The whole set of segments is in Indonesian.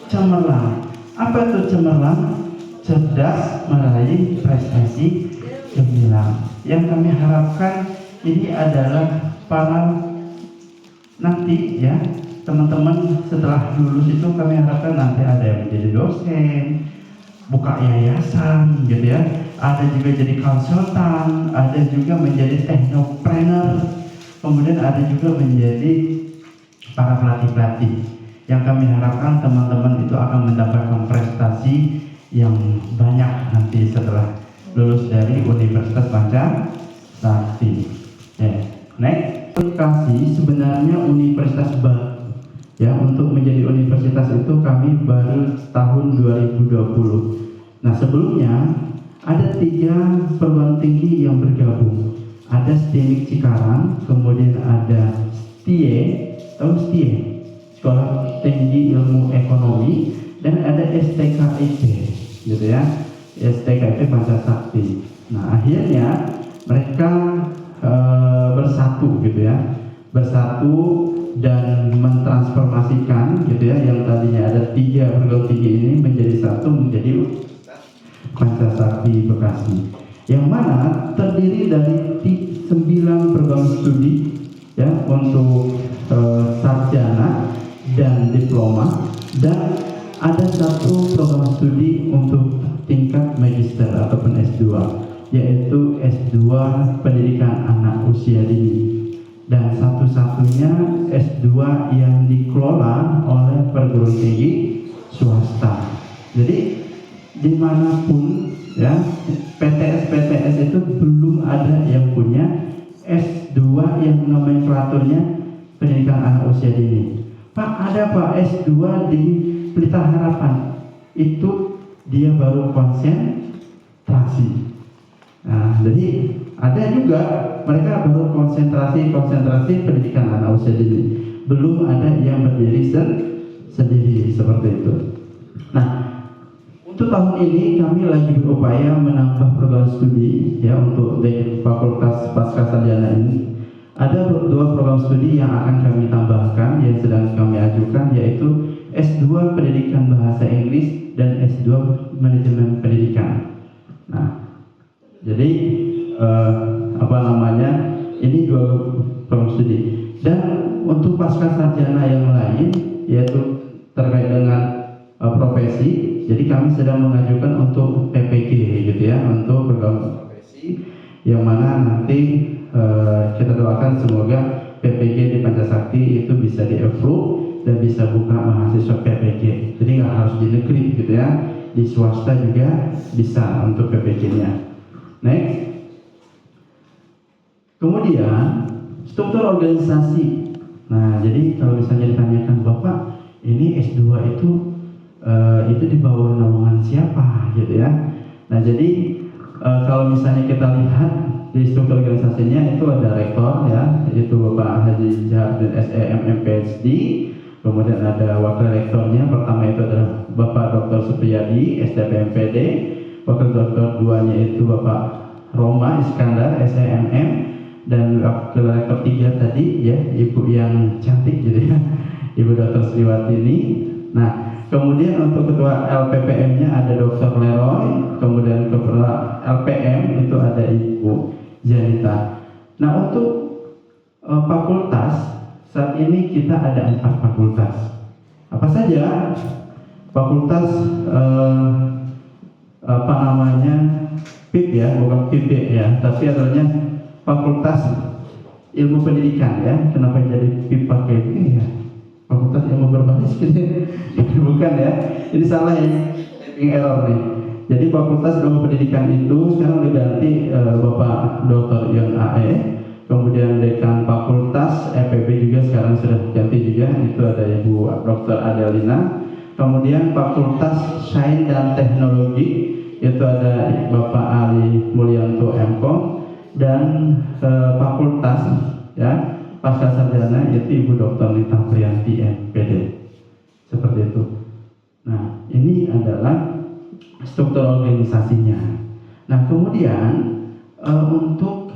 cemerlang. Apa itu cemerlang? Cerdas, meraih prestasi gemilang. Yang kami harapkan ini adalah para nanti ya teman-teman setelah lulus itu kami harapkan nanti ada yang menjadi dosen, buka yayasan gitu ya, ada juga jadi konsultan, ada juga menjadi teknopreneur, kemudian ada juga menjadi para pelatih-pelatih. Yang kami harapkan teman-teman itu akan mendapatkan prestasi yang banyak nanti setelah lulus dari Universitas Pancasakti. Next, aplikasi sebenarnya universitas baru. Ya, untuk menjadi universitas itu kami baru tahun 2020. Nah, sebelumnya ada 3 perguruan tinggi yang bergabung. Ada STIMIK Cikarang, kemudian ada STIE, Sekolah Tinggi Ilmu Ekonomi, dan ada STKIP, gitu ya, STKIP Pancasakti. Nah, akhirnya mereka bersatu, gitu ya, bersatu dan mentransformasikan, gitu ya, yang tadinya ada 3 perguruan tinggi ini menjadi satu, menjadi Pancasakti Bekasi, yang mana terdiri dari 9 program studi ya untuk sarjana dan diploma, dan ada 1 program studi untuk tingkat magister ataupun S2, yaitu S2 Pendidikan Anak Usia Dini, dan satu-satunya S2 yang dikelola oleh perguruan tinggi swasta. Jadi dimanapun ya PTS itu belum ada yang punya S2 yang nomenklaturnya pendidikan anak usia dini. Pak, ada Pak S2 di Pelita Harapan, itu dia baru konsentrasi. Nah, jadi ada juga mereka baru konsentrasi pendidikan anak usia dini, belum ada yang berdiri sendiri seperti itu. Nah, untuk tahun ini kami lagi berupaya menambah program studi ya untuk di Fakultas Pascasarjana ini. Ada 2 program studi yang akan kami tambahkan yang sedang kami ajukan, yaitu S2 Pendidikan Bahasa Inggris dan S2 Manajemen Pendidikan. Nah, jadi ini 2 program studi. Dan untuk pascasarjana yang lain, yaitu terkait dengan profesi, jadi kami sedang mengajukan untuk PPG, gitu ya, untuk program profesi, yang mana nanti kita doakan semoga PPG di Pancasakti itu bisa di-approve dan bisa buka mahasiswa PPG. Jadi nggak harus di negeri, gitu ya, di swasta juga bisa untuk PPG-nya. Next, kemudian struktur organisasi. Nah, jadi kalau misalnya ditanyakan Bapak, ini S2 itu di bawah naungan siapa, gitu ya. Nah, jadi kalau misalnya kita lihat di struktur organisasinya itu ada rektor ya, yaitu Bapak Haji Jahardin SEMM PhD, kemudian ada wakil rektornya, pertama itu adalah Bapak Dr. Supriyadi STP MPD, wakil doktor 2-nya itu Bapak Roma Iskandar SEMM, dan wakil rektor 3 tadi ya, Ibu yang cantik gitu ya, Ibu Dr. Sriwatini. Nah, kemudian untuk ketua LPPM-nya ada Dr. Leroy, kemudian ketua LPM itu ada Ibu Janita. Nah, untuk fakultas saat ini kita ada 4 fakultas. Apa saja? Fakultas PIP ya, bukan PIP ya, tapi adanya Fakultas Ilmu Pendidikan ya. Kenapa jadi PIP pakai ini ya? Fakultas Ilmu Berbasis gitu. Bukan ya, ini salah ya, typing error nih. Jadi Fakultas Ilmu Pendidikan itu sekarang diganti Bapak Dr. Yon AE, kemudian Dekan Fakultas EPB juga sekarang sudah ganti juga, itu ada Ibu Dr. Adelina. Kemudian Fakultas Sains dan Teknologi itu ada Bapak Ali Mulyanto MKom, dan Fakultas ya Pascasarjana itu Ibu Dr. Nita Priyanti MPD, seperti itu. Nah, ini adalah struktur organisasinya. Nah, kemudian untuk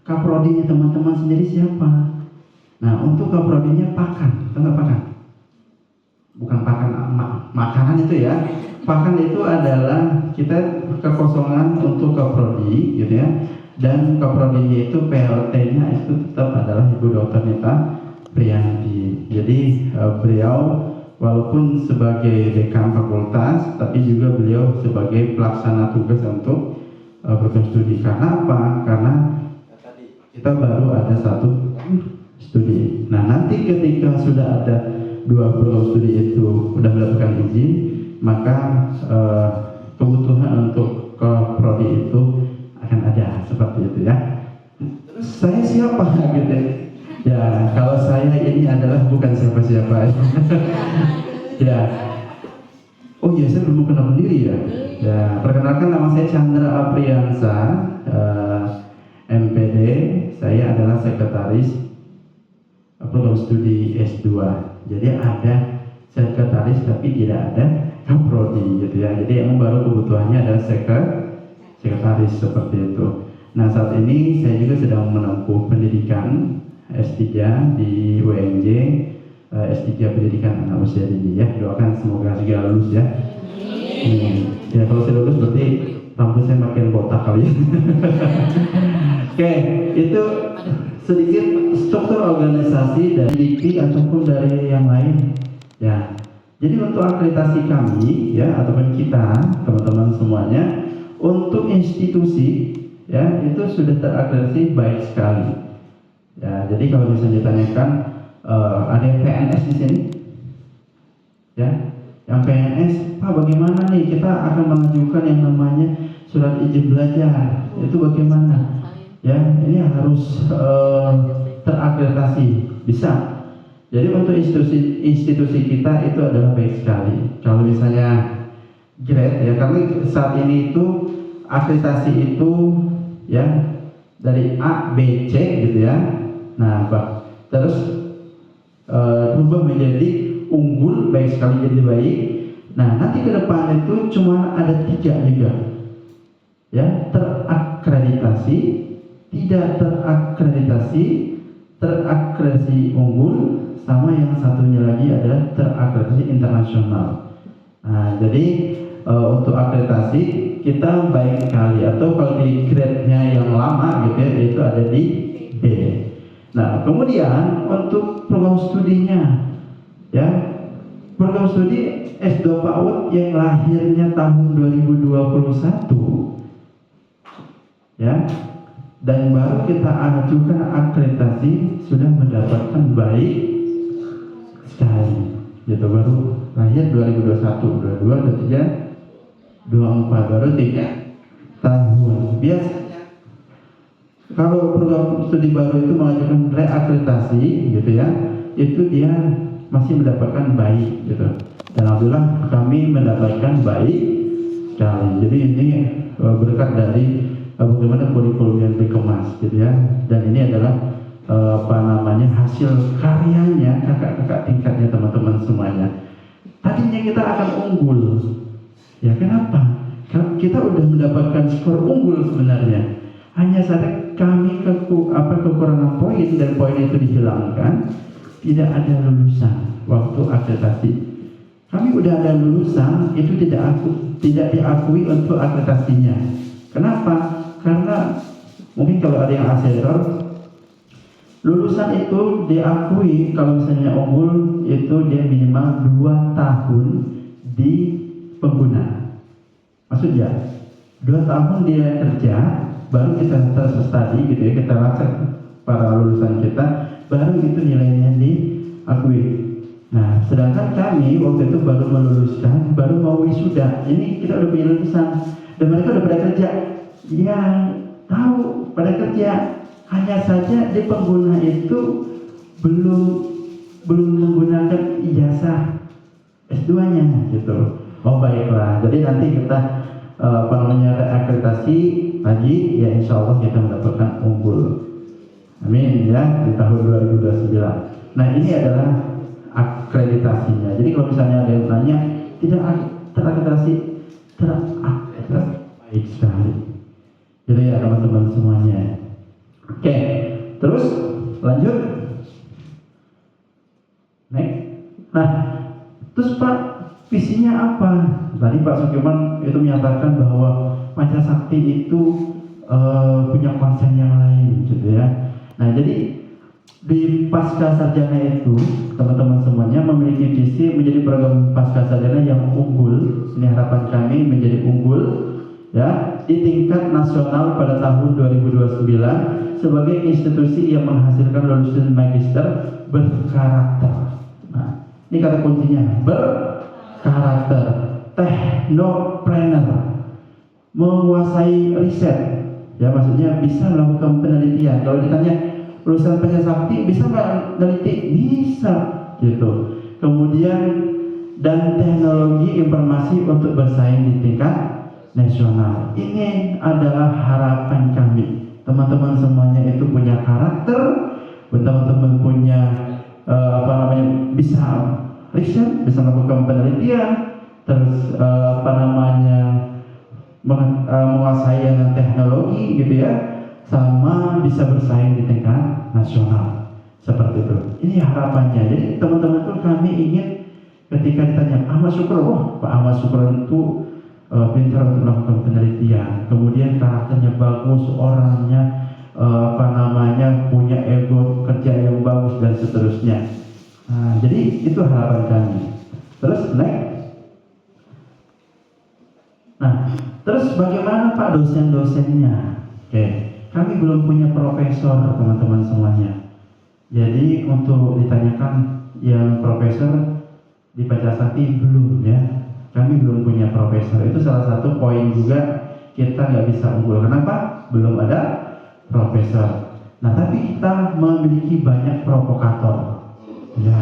kaprodinya teman-teman sendiri siapa? Nah, untuk kaprodinya Pakan, enggak Pakan? Bukan Pakan makanan itu ya. Pakan itu adalah kita kekosongan untuk keprodi gitu ya. Dan keprodinya itu PLT-nya itu tetap adalah Ibu Dr. Nita Priyanti. Jadi beliau walaupun sebagai dekan fakultas, tapi juga beliau sebagai pelaksana tugas untuk program studi. Karena apa? Karena kita baru ada satu studi. Nah, nanti ketika sudah ada 2 program studi itu sudah mendapatkan izin, maka kebutuhan untuk ke prodi itu akan ada seperti itu ya. Terus saya siapa gitu ya? Kalau saya ini adalah bukan siapa-siapa. Ya. Oh iya, saya belum kenal diri ya. Ya, perkenalkan, nama saya Chandra Apriyansa, MPD. Saya adalah sekretaris program studi S2. Jadi ada sekretaris tapi tidak ada prodi gitu ya. Jadi yang baru kebutuhannya adalah sekretaris seperti itu. Nah, saat ini saya juga sedang menempuh pendidikan S3 di UNJ, S3 pendidikan anak usia dini ya. Doakan semoga segera lulus ya. Ya kalau saya lulus berarti rambut saya makin botak kali ya. Oke, itu sedikit struktur organisasi dari LIPI ataupun dari yang lain ya. Jadi untuk akreditasi kami ya, ataupun kita teman-teman semuanya, untuk institusi ya itu sudah terakreditasi baik sekali ya. Jadi kalau misalnya ditanyakan ada yang PNS di sini ya, yang PNS, Pak bagaimana nih kita akan mengajukan yang namanya surat izin belajar, itu bagaimana ya, ini harus terakreditasi, bisa. Jadi untuk institusi kita itu adalah baik sekali. Kalau misalnya grade ya, karena saat ini itu akreditasi itu ya dari A, B, C gitu ya. Nah, terus berubah menjadi unggul, baik sekali jadi baik. Nah, nanti ke depan itu cuma ada 3 juga ya, terakreditasi, tidak terakreditasi, terakreditasi unggul, sama yang satunya lagi adalah terakreditasi internasional. Nah, jadi untuk akreditasi kita baik sekali, atau kalau di grade-nya yang lama gitu ya, itu ada di B. Nah, kemudian untuk program studinya ya, program studi S2 PAUD yang lahirnya tahun 2021 ya, dan baru kita ajukan akreditasi sudah mendapatkan baik sekali gitu, baru lahir 2021, 22, 23, 24, baru 3 tahun. Biasanya kalau program studi baru itu mengajukan reakreditasi gitu ya, itu dia masih mendapatkan baik gitu. Dan alhamdulillah kami mendapatkan baik sekali. Jadi ini berkat dari bagaimana kurikulum yang dikemas gitu ya. Dan ini adalah hasil karyanya kakak-kakak tingkatnya teman-teman semuanya. Tadinya kita akan unggul ya, kenapa? Karena kita udah mendapatkan skor unggul sebenarnya, hanya saja kami kekurangan poin, dan poin itu dihilangkan, tidak ada lulusan waktu akreditasi. Kami udah ada lulusan, itu tidak diakui untuk akreditasinya. Kenapa? Karena mungkin kalau ada yang asesor, lulusan itu diakui kalau misalnya unggul itu dia minimal 2 tahun di pengguna. Maksudnya 2 tahun dia kerja, baru kita study gitu ya, kita lacak para lulusan kita, baru itu nilainya diakui. Nah, sedangkan kami waktu itu baru meluluskan, baru mau wisuda, ini kita udah punya lulusan, dan mereka udah pada kerja. Yang tahu pada kerja, hanya saja di pengguna itu belum menggunakan ijazah S2-nya gitu. Oh baiklah, jadi nanti kita reakreditasi lagi ya, insya Allah kita mendapatkan unggul. Amin ya, di tahun 2029. Nah, ini adalah akreditasinya. Jadi kalau misalnya ada yang tanya tidak terakreditasi, baik sekali. Jadi ya teman-teman semuanya. Oke, terus lanjut. Next. Nah, terus Pak, visinya apa? Tadi Pak Sukirman itu menyatakan bahwa Pancasakti itu punya konsen yang lain, gitu ya. Nah, jadi di pasca sarjana itu teman-teman semuanya memiliki visi menjadi program pasca sarjana yang unggul. Ini harapan kami menjadi unggul ya di tingkat nasional pada tahun 2029 sebagai institusi yang menghasilkan lulusan magister berkarakter. Nah, ini kata kuncinya, berkarakter, teknopreneur, menguasai riset. Ya, maksudnya bisa melakukan penelitian. Kalau ditanya lulusan Pancasakti bisa nggak meneliti? Bisa, gitu. Kemudian dan teknologi informasi untuk bersaing di tingkat nasional. Ini adalah harapan kami. Teman-teman semuanya itu punya karakter, teman-teman punya bisa riset, bisa melakukan penelitian, terus menguasai dengan teknologi, gitu ya, sama bisa bersaing di tingkat nasional seperti itu. Ini harapannya. Jadi teman-teman itu kami ingin ketika ditanya Ahmad Syukron, wah Pak Ahmad Syukron itu pintar untuk melakukan penelitian, kemudian karakternya bagus, orangnya punya ego kerja yang bagus dan seterusnya. Nah, jadi itu harapan kami. Terus next. Nah, terus bagaimana Pak dosen-dosennya? Oke, kami belum punya profesor, teman-teman semuanya. Jadi untuk ditanyakan yang profesor di Pancasakti belum ya. Kami belum punya profesor. Itu salah satu poin juga kita nggak bisa unggul. Kenapa? Belum ada profesor. Nah, tapi kita memiliki banyak provokator. Ya,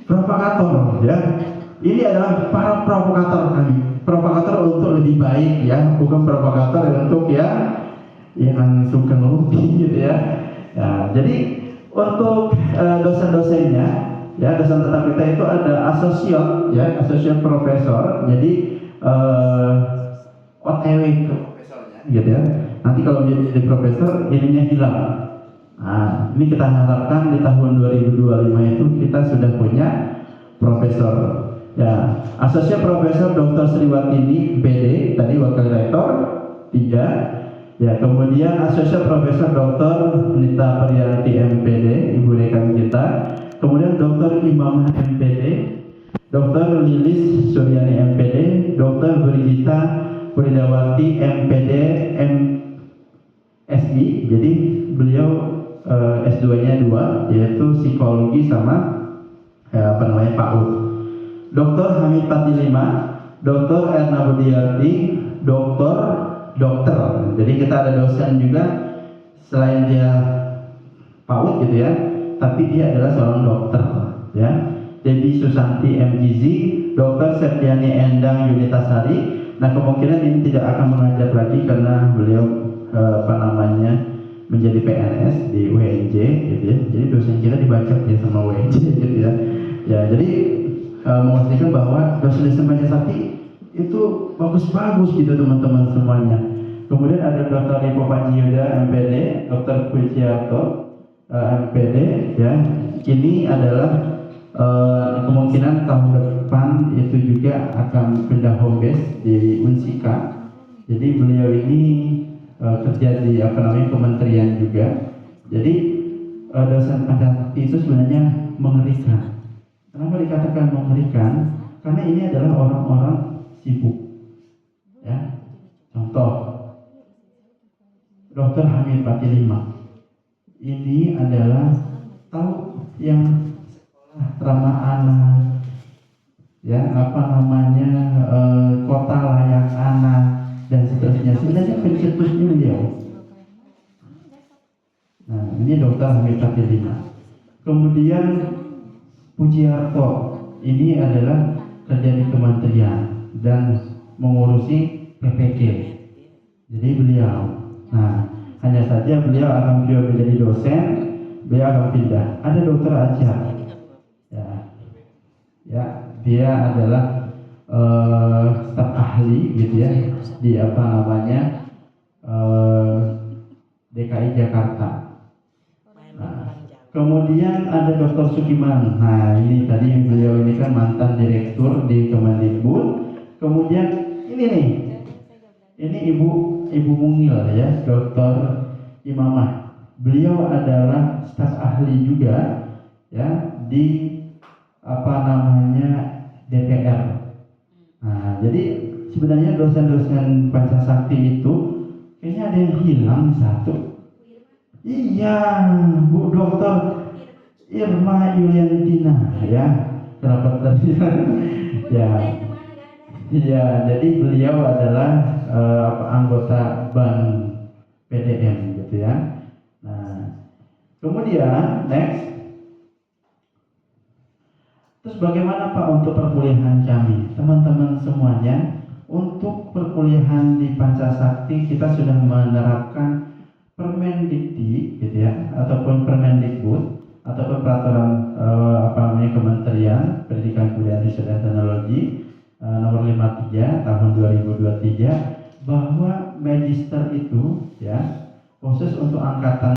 provokator ya. Ini adalah para provokator kami. Provokator untuk lebih baik ya, bukan provokator untuk yang suka ngelupi gitu ya. Ya, jadi untuk dosen-dosennya ya, dosen tetap kita itu ada asosiat profesor. Jadi OTW ke profesornya gitu ya. Nanti kalau dia jadi profesor ininya hilang. Nah, ini kita harapkan di tahun 2025 itu kita sudah punya profesor. Ya, asosiat profesor Dr. Sriwatini PD tadi wakil rektor 3. Ya, kemudian asosiat profesor Dr. Nita Priyanti MPD, ibu dekan kita. Kemudian Dr. Imam MPD, Dr. Lilis Suryani MPD, Dr. Brigita Pridawati MPD MSI. Jadi beliau S2-nya 2, yaitu psikologi sama PAUD. Dr. Hamid Patilima, Dr. Erna Budiarti, dokter. Jadi kita ada dosen juga selain dia PAUD gitu ya, tapi dia adalah seorang dokter ya. Debbie Susanti MGZ, Dr. Septiani Endang Yunitasari. Nah, kemungkinan ini tidak akan mengajar lagi karena beliau menjadi PNS di UNJ gitu ya. Jadi dosen kita dibaca ya sama UNJ gitu ya. Ya, jadi memastikan bahwa dosen-dosen Pancasakti itu bagus-bagus gitu teman-teman semuanya. Kemudian ada Dr. Ripo Panjiyuda MPD, Dr. Pujiarto MPD ya. Ini adalah kemungkinan tahun depan itu juga akan pindah home base di Unsika. Jadi beliau ini kerja di kementerian juga. Jadi dosen Pancasakti itu sebenarnya mengerikan. Kenapa dikatakan mengerikan? Karena ini adalah orang-orang sibuk. Ya, contoh Dr. Hamid Patilima. Ini adalah tahu yang ramah anak, ya kota layak anak dan seterusnya. Sebenarnya pencetusnya beliau. Nah, ini Dr. Hamid Patilima. Kemudian Pujiarto, ini adalah kerja di kementerian dan mengurusi PPG. Jadi beliau, nah hanya saja beliau menjadi dosen, beliau akan pindah. Ada Dokter Ajar, ya dia adalah staf ahli gitu ya di DKI Jakarta. Nah, Kemudian ada Dr. Sukiman. Nah, ini tadi beliau ini kan mantan direktur di Kemendikbud. Kemudian ini nih, ini Ibu Mungil ya, Dr. Imamah. Beliau adalah staf ahli juga ya di DPR. Nah, jadi sebenarnya dosen-dosen Pancasakti itu kayaknya ada yang hilang satu. Iya, Bu Dokter Irma Yuliantina ya. Kenapa tadi? Ya. Iya, jadi beliau adalah anggota BAN PDM gitu ya. Nah, kemudian next. Terus bagaimana Pak untuk perkuliahan kami? Teman-teman semuanya, untuk perkuliahan di Pancasakti kita sudah menerapkan Permendikti gitu ya, ataupun Permendikbud, ataupun peraturan Kementerian Pendidikan Kebudayaan Riset dan Teknologi nomor 53 tahun 2023 bahwa magister itu ya khusus untuk angkatan